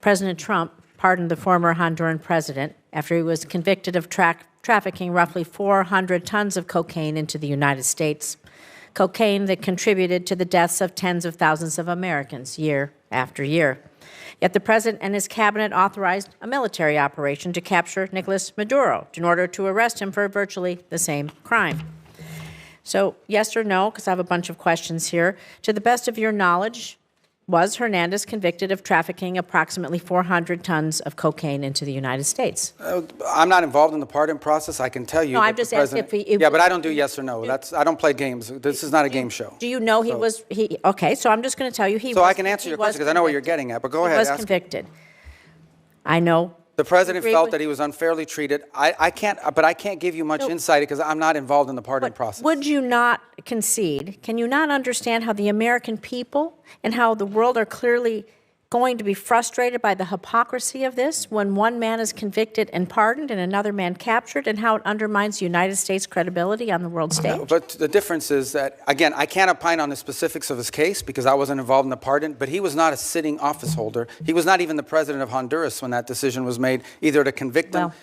President Trump pardoned the former Honduran president after he was convicted of trafficking roughly 400 tons of cocaine into the United States, cocaine that contributed to the deaths of tens of thousands of Americans year after year. Yet the president and his cabinet authorized a military operation to capture Nicolas Maduro in order to arrest him for virtually the same crime. So, yes or no, because I have a bunch of questions here. To the best of your knowledge, was Hernandez convicted of trafficking approximately 400 tons of cocaine into the United States? I'm not involved in the pardon process. I can tell you. No, I'm just asking if he... Yeah, but I don't do yes or no. I don't play games. This is not a game show. Do you know he was... Okay, so I'm just going to tell you he was... So I can answer your question because I know what you're getting at, but go ahead. He was convicted. I know. The president felt that he was unfairly treated. I can't give you much insight because I'm not involved in the pardon process. Would you not concede? Can you not understand how the American people and how the world are clearly going to be frustrated by the hypocrisy of this when one man is convicted and pardoned and another man captured, and how it undermines the United States' credibility on the world stage? No, but the difference is that, again, I can't opine on the specifics of his case because I wasn't involved in the pardon, but he was not a sitting office holder. He was not even the president of Honduras when that decision was made, either to convict him.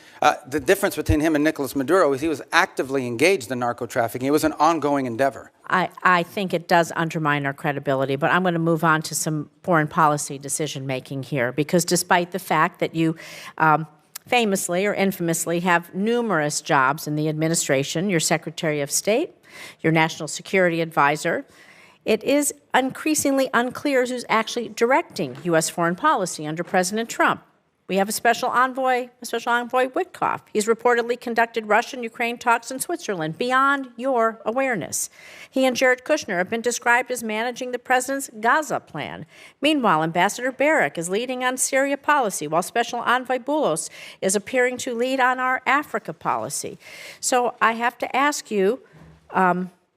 The difference between him and Nicolas Maduro is he was actively engaged in narco-trafficking. It was an ongoing endeavor. I think it does undermine our credibility, but I'm going to move on to some foreign policy decision-making here, because despite the fact that you famously or infamously have numerous jobs in the administration, your Secretary of State, your National Security Advisor, it is increasingly unclear who's actually directing U.S. foreign policy under President Trump. We have a special envoy Witkoff. He's reportedly conducted Russian-Ukraine talks in Switzerland beyond your awareness. He and Jared Kushner have been described as managing the president's Gaza plan. Meanwhile, Ambassador Barrack is leading on Syria policy, while Special Envoy Boulos is appearing to lead on our Africa policy. So I have to ask you,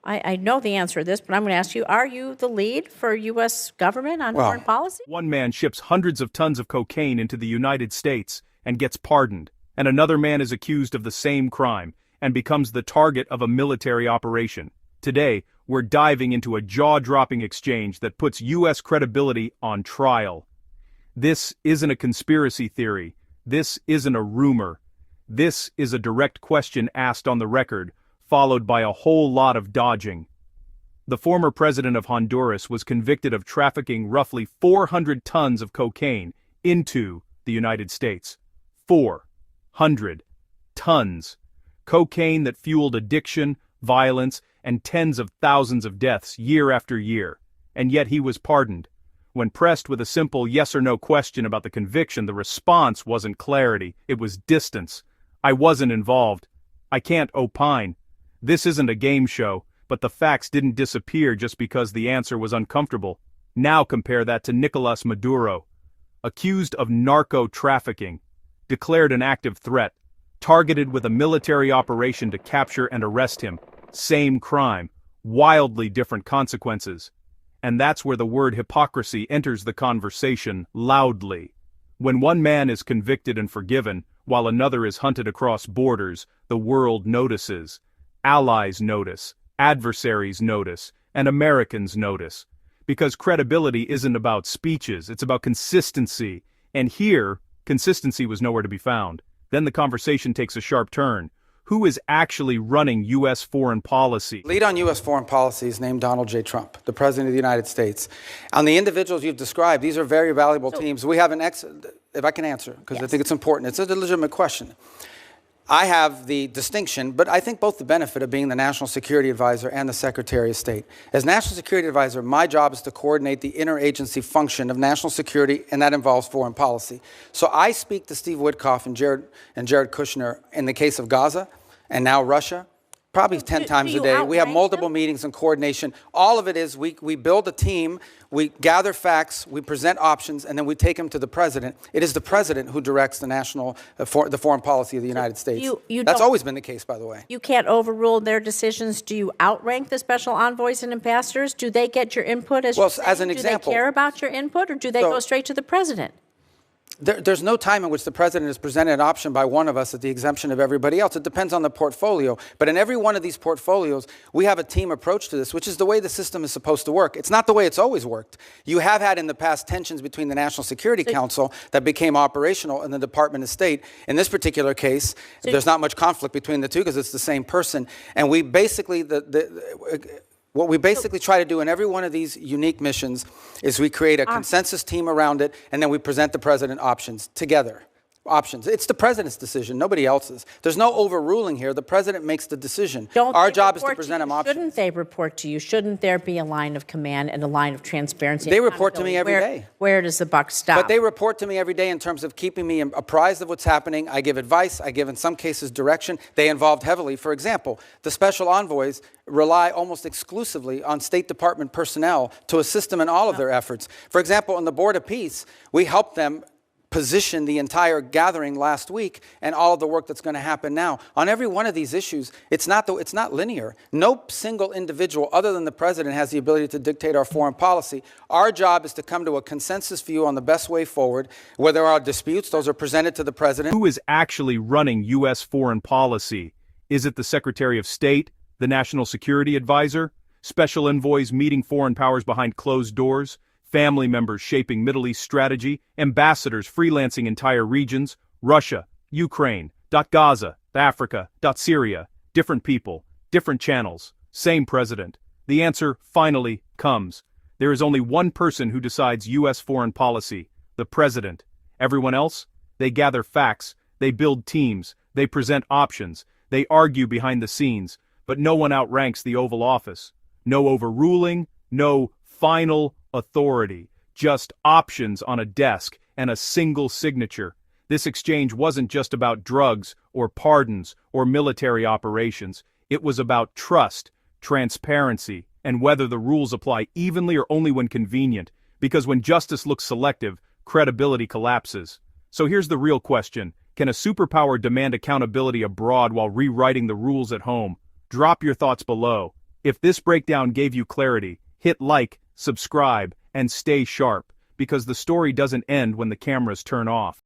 I know the answer to this, but I'm going to ask you, are you the lead for U.S. government on foreign policy? One man ships hundreds of tons of cocaine into the United States and gets pardoned, and another man is accused of the same crime and becomes the target of a military operation. Today, we're diving into a jaw-dropping exchange that puts U.S. credibility on trial. This isn't a conspiracy theory. This isn't a rumor. This is a direct question asked on the record, followed by a whole lot of dodging. The former president of Honduras was convicted of trafficking roughly 400 tons of cocaine into the United States. 400 tons. Cocaine that fueled addiction, violence, and tens of thousands of deaths year after year. And yet he was pardoned. When pressed with a simple yes or no question about the conviction, the response wasn't clarity, it was distance. I wasn't involved. I can't opine. This isn't a game show, but the facts didn't disappear just because the answer was uncomfortable. Now compare that to Nicolas Maduro, accused of narco-trafficking, declared an active threat, targeted with a military operation to capture and arrest him. Same crime, wildly different consequences. And that's where the word hypocrisy enters the conversation loudly. When one man is convicted and forgiven, while another is hunted across borders, the world notices. Allies notice, adversaries notice, and Americans notice. Because credibility isn't about speeches, it's about consistency. And here, consistency was nowhere to be found. Then the conversation takes a sharp turn. Who is actually running U.S. foreign policy? Lead on U.S. foreign policy is named Donald J. Trump, the President of the United States. On the individuals you've described, these are very valuable teams. We have if I can answer, because I think it's important. It's a legitimate question. I have the distinction, but I think both the benefit of being the National Security Advisor and the Secretary of State. As National Security Advisor, my job is to coordinate the interagency function of national security, and that involves foreign policy. So I speak to Steve Witkoff and Jared Kushner in the case of Gaza, and now Russia, probably 10 times a day. We have multiple meetings and coordination. All of it is we build a team, we gather facts, we present options, and then we take them to the president. It is the president who directs the foreign policy of the United States. That's always been the case, by the way. You can't overrule their decisions. Do you outrank the special envoys and ambassadors? Do they get your input as an example, do they care about your input, or do they go straight to the president? There's no time in which the president is presented an option by one of us at the exemption of everybody else. It depends on the portfolio. But in every one of these portfolios, we have a team approach to this, which is the way the system is supposed to work. It's not the way it's always worked. You have had in the past tensions between the National Security Council that became operational in the Department of State. In this particular case, there's not much conflict between the two because it's the same person. And we basically, what we basically try to do in every one of these unique missions is we create a consensus team around it, and then we present the president options together. Options. It's the president's decision, nobody else's. There's no overruling here. The president makes the decision. Our job is to present him options. Shouldn't they report to you? Shouldn't there be a line of command and a line of transparency? They report to me every day. Where does the buck stop? But they report to me every day in terms of keeping me apprised of what's happening. I give advice. I give, in some cases, direction. They involved heavily. For example, the special envoys rely almost exclusively on State Department personnel to assist them in all of their efforts. For example, on the Board of Peace, we helped them position the entire gathering last week and all of the work that's going to happen now. On every one of these issues, it's not linear. No single individual other than the president has the ability to dictate our foreign policy. Our job is to come to a consensus view on the best way forward. Where there are disputes, those are presented to the president. Who is actually running U.S. foreign policy? Is it the Secretary of State, the National Security Advisor, special envoys meeting foreign powers behind closed doors, family members shaping Middle East strategy, ambassadors freelancing entire regions, Russia, Ukraine, Gaza, Africa, Syria, different people, different channels, same president? The answer finally comes. There is only one person who decides U.S. foreign policy, the president. Everyone else? They gather facts, they build teams, they present options, they argue behind the scenes, but no one outranks the Oval Office. No overruling, no final authority, just options on a desk and a single signature. This exchange wasn't just about drugs or pardons or military operations. It was about trust, transparency, and whether the rules apply evenly or only when convenient, because when justice looks selective, credibility collapses. So here's the real question. Can a superpower demand accountability abroad while rewriting the rules at home? Drop your thoughts below. If this breakdown gave you clarity, hit like, subscribe, and stay sharp, because the story doesn't end when the cameras turn off.